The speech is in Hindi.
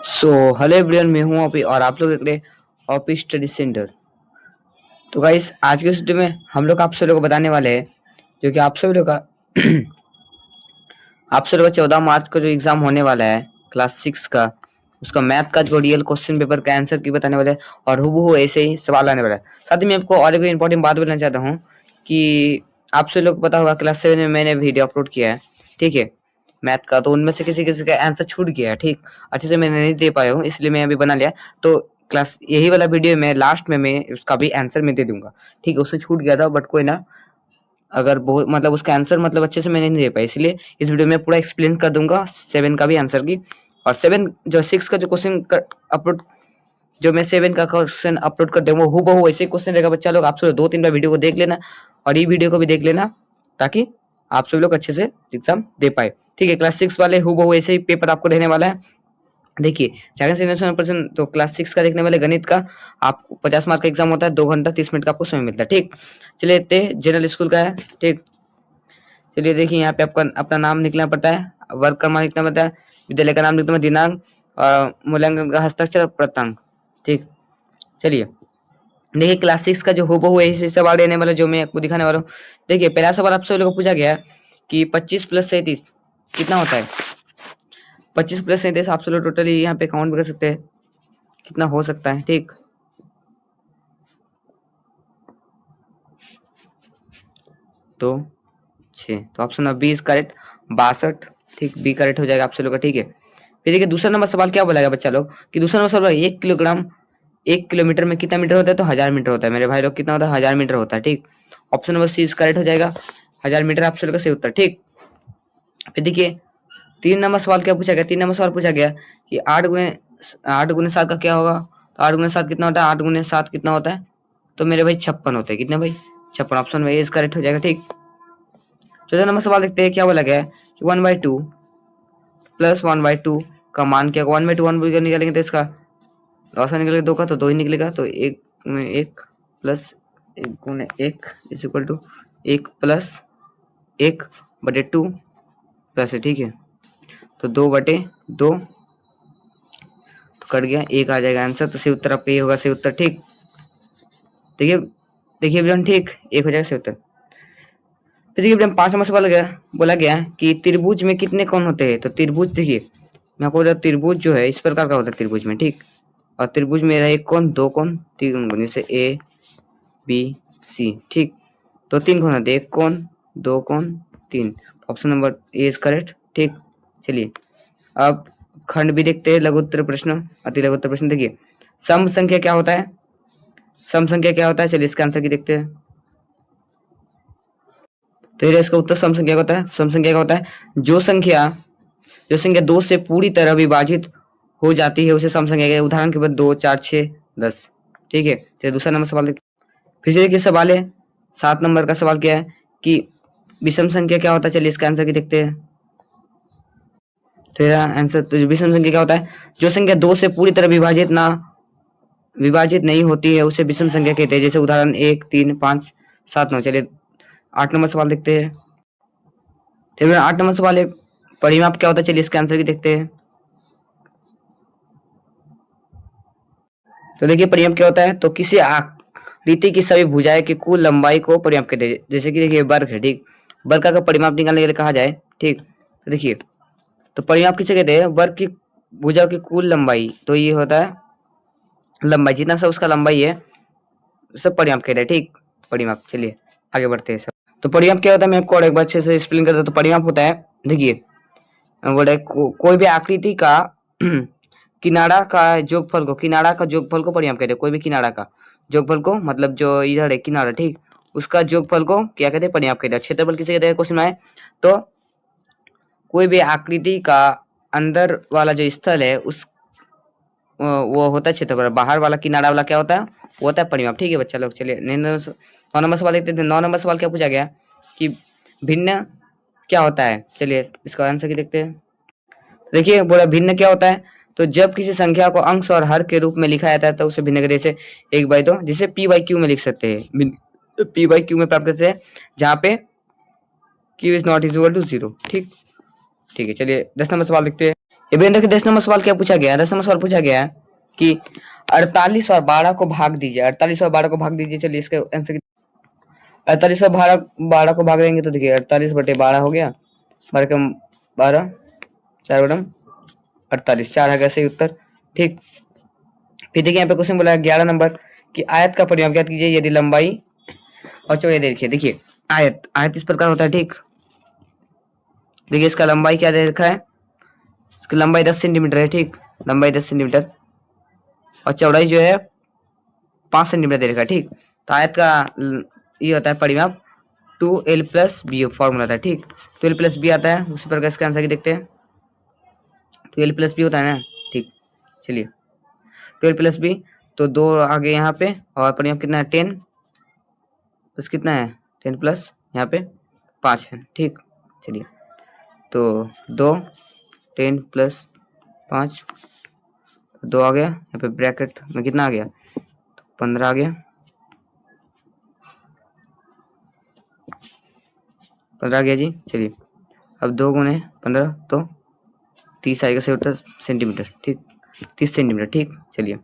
सो हेलो एवरीवन, मैं हूं ओपी और आप लोग देख रहे हैं ओपी स्टडी सेंटर। तो गाइस, आज के वीडियो में हम लोग आप सभी लोग को बताने वाले हैं जो कि आप सभी लोग का आप सभी लोग का 14 मार्च को जो एग्जाम होने वाला है क्लास 6 का, उसका मैथ का जो रियल क्वेश्चन पेपर का आंसर की बताने वाले हैं और हूबहू ऐसे ही सवाल आने वाला है। साथ ही मैं आपको और एक इंपॉर्टेंट बात बताना चाहता हूँ कि आप सभी लोग को पता होगा क्लास 7 में मैंने वीडियो अपलोड किया है, ठीक है, मैथ का। तो उनमें से किसी किसी का आंसर छूट गया है, ठीक, अच्छे से मैंने नहीं दे पाया हूँ, इसलिए मैं अभी बना लिया। तो क्लास यही वाला वीडियो में लास्ट में मैं उसका भी आंसर मैं दे दूंगा, ठीक है। उससे छूट गया था बट कोई ना, अगर बहुत मतलब उसका आंसर मतलब अच्छे से मैंने नहीं दे पाया, इसलिए इस वीडियो में पूरा एक्सप्लेन कर दूंगा 7 का भी आंसर की। और 7 जो 6 का जो क्वेश्चन अपलोड, जो मैं 7 का क्वेश्चन अपलोड कर दूंगा हूबहू वैसे क्वेश्चन रहेगा। बच्चा लोग आप सब 2-3 बार वीडियो को देख लेना और ये वीडियो को भी देख लेना ताकि आप सब लोग अच्छे से एग्जाम दे पाए, ठीक है। क्लास 6 वाले हूबहू ऐसे ही पेपर आपको रहने वाला है। देखिए, 40% तो क्लास 6 का देखने वाले गणित का आपको 50 मार्क का एग्जाम होता है, 2 घंटा 30 मिनट का आपको समय मिलता है, ठीक। चलिए देखते हैं, जनरल स्कूल का है, ठीक। चलिए देखिए, यहाँ पे आपका अपना नाम लिखना पड़ता है, वर्ग क्रमांक लिखना पड़ता है, विद्यालय का नाम लिखना पड़ता है, दिनांक और मूल्यांकन का हस्ताक्षर प्रतांक, ठीक। चलिए देखिए, क्लास 6 का जो हूबहू ऐसे सवाल देने वाला जो मैं आपको दिखाने वाला हूँ। देखिए, पहला सवाल आप सभी लोगों को पूछा गया है कि 25 + 37 कितना होता है। 25 + 37 आप सब लोग टोटली यहाँ पे काउंट कर सकते हैं कितना हो सकता है, ठीक। तो 6, तो ऑप्शन 20 करेक्ट, 62, ठीक, बी करेक्ट हो जाएगा आप सब लोग का, ठीक है। फिर देखिए दूसरा नंबर सवाल क्या बोला गया बच्चा लोग कि दूसरा नंबर सवाल 1 किलोग्राम 1 किलोमीटर में कितना मीटर होता है, तो 1000 मीटर होता है मेरे भाई लोग, कितना होता है 1000 मीटर होता है, ठीक। ऑप्शन नंबर सी करेक्ट हो जाएगा, 1000 मीटर आप सब लोग का सही उत्तर, ठीक। फिर देखिए 3 नंबर सवाल क्या पूछा गया, 3 नंबर सवाल पूछा गया कि 8 गुने 7 का क्या होगा, तो 8 गुने 7 कितना होता है, 8 गुने 7 कितना होता है, तो मेरे भाई 56 होते हैं, कितने भाई 56, ऑप्शन में इज करेक्ट हो जाएगा, ठीक। चौथा नंबर सवाल देखते हैं क्या बोला गया है कि 1/2 + 1/2 का मान क्या, 1/2 1 निकालेंगे तो इसका लॉस निकलेगा 2 का, तो 2 ही निकलेगा, तो 1 गुने 1 प्लस 1 गुने 1 इज इक्वल टू 1 + 1/2 प्लस है, ठीक है। तो 2/2 तो कट गया, 1 आ जाएगा आंसर, तो सही उत्तर आपका ये होगा सही उत्तर, ठीक। देखिए देखिए एवरीवन, ठीक, 1 हो जाएगा सही उत्तर। फिर देखिए एवरीवन 5 नंबर सवाल बोला गया कि त्रिभुज में कितने कोण होते हैं, तो त्रिभुज देखिए मैं आपको बता, त्रिभुज जो है इस प्रकार का होता है त्रिभुज में, ठीक। और त्रिभुज में रहा 1 कोण 2 कोण 3 कोण, जैसे ए बी सी, ठीक। तो 3 कोण होते हैं, 1 कोण 2 कोण 3, option number A is correct, ठीक। चलिए अब खंड भी देखते हैं, लघुत्तर प्रश्न, अति लघुत्तर प्रश्न। देखिए सम संख्या क्या होता है, सम संख्या क्या होता है, चलिए इसका आंसर की देखते हैं। तो ये इसका उत्तर सम संख्या का होता है। सम संख्या का होता है जो संख्या 2 से पूरी तरह विभाजित हो जाती है उसे सम संख्या कहते हैं। उदाहरण के बाद 2 4 6 10, ठीक है। चलिए दूसरा नंबर सवाल देखते हैं। फिर से देखिए सवाल है 7 नंबर का सवाल क्या है कि विषम संख्या क्या होता है, चलिए इसका आंसर की देखते हैं। तो यह आंसर, तो विषम संख्या क्या होता है, जो संख्या 2 से पूरी तरह विभाजित नहीं होती है उसे विषम संख्या कहते हैं। जैसे उदाहरण 1 3 5 7 9। चलिए 8 नंबर सवाल देखते हैं। चलिए 8 नंबर सवाल है परिमाप क्या होता है, चलिए इसके आंसर की देखते हैं। तो देखिए परिमाप क्या होता है, तो किसी आकृति की सभी भुजाएं की कुल लंबाई को परिमाप कहते हैं। जैसे कि देखिए वर्ग है, ठीक, वर्ग का परिमाप निकालने के लिए कहा जाए, ठीक, तो देखिए तो परिमाप किसे कहते हैं, वर्ग की भुजा की कुल लंबाई, तो ये होता है लंबाई, जितना सा उसका लंबाई है सब परिमाप कहते हैं, ठीक, परिमाप। चलिए आगे बढ़ते हैं सब। तो परिमाप क्या होता है मैं आपको और एक बार अच्छे से एक्सप्लेन करता हूं। तो परिमाप होता है, देखिए बोले कोई भी आकृति का किनारा का जोगफल को परिमाप कहते हैं। कोई भी किनारा का जोगफल को, मतलब जो इधर है किनारा, ठीक, उसका जोगफल को क्या कहते हैं, परिमाप कहते हैं। क्षेत्रफल किसे कहते हैं, क्वेश्चन में है तो कोई भी आकृति का अंदर वाला जो स्थल है उस वो होता है क्षेत्रफल, बाहर वाला किनारा वाला क्या होता है, वो होता है परिमाप, ठीक है बच्चा लोग। चलिए 9 नंबर सवाल देखते थे। 9 नंबर सवाल क्या पूछा गया कि भिन्न क्या होता है, चलिए इसका आंसर की देखते हैं। देखिए बोला भिन्न क्या होता है, तो जब किसी संख्या को अंश और हर के रूप में लिखा जाता है तो उसे भिन्न जैसे 1/2, जिसे p/q में लिख सकते हैं, p/q में प्राप्त करते हैं जहाँ पे q is not equal to 0, ठीक। ठीक है चलिए 10 नंबर सवाल देखते हैं ये भी देखिए 10 नंबर सवाल क्या पूछा गया है। 10 नंबर सवाल पूछा गया है कि 48 और 12 को भाग दीजिए। 48 और 12 को भाग दीजिए। चलिए इसका आंसर 48 और 12 को भाग देंगे तो देखिए 48 बटे 12 हो गया, 12 के 12, 4 बटम 48, 4 आ गया सही उत्तर। ठीक, फिर देखिए यहाँ पे क्वेश्चन बोला है 11 नंबर कि आयत का परिमाप ज्ञात कीजिए यदि लंबाई और चौड़ाई देखिए। देखिए आयत आयत इस प्रकार होता है। ठीक, देखिए इसका लंबाई क्या दे रखा है, इसकी लंबाई 10 सेंटीमीटर है। ठीक, लंबाई 10 सेंटीमीटर और चौड़ाई जो है 5 सेंटीमीटर दे रखा है। ठीक, तो आयत का ये होता है परिमाप 2l+b फॉर्मूला था। ठीक, 2l+b आता है, उसी प्रकार इसका आंसर की देखते हैं। 2l+b होता है ना। ठीक, चलिए 12+b तो 2 आगे यहाँ पे और परिमाप कितना है 10 प्लस कितना है 10 प्लस यहाँ पे 5 है। ठीक, चलिए तो 2 10 प्लस 5 2 आ गया, यहाँ पे ब्रैकेट में कितना आ गया तो 15 आ गया, 15 आ गया जी। चलिए अब 2 गुने 15 तो 30 आएगा सही उत्तर सेंटीमीटर। ठीक, 30 सेंटीमीटर। ठीक, चलिए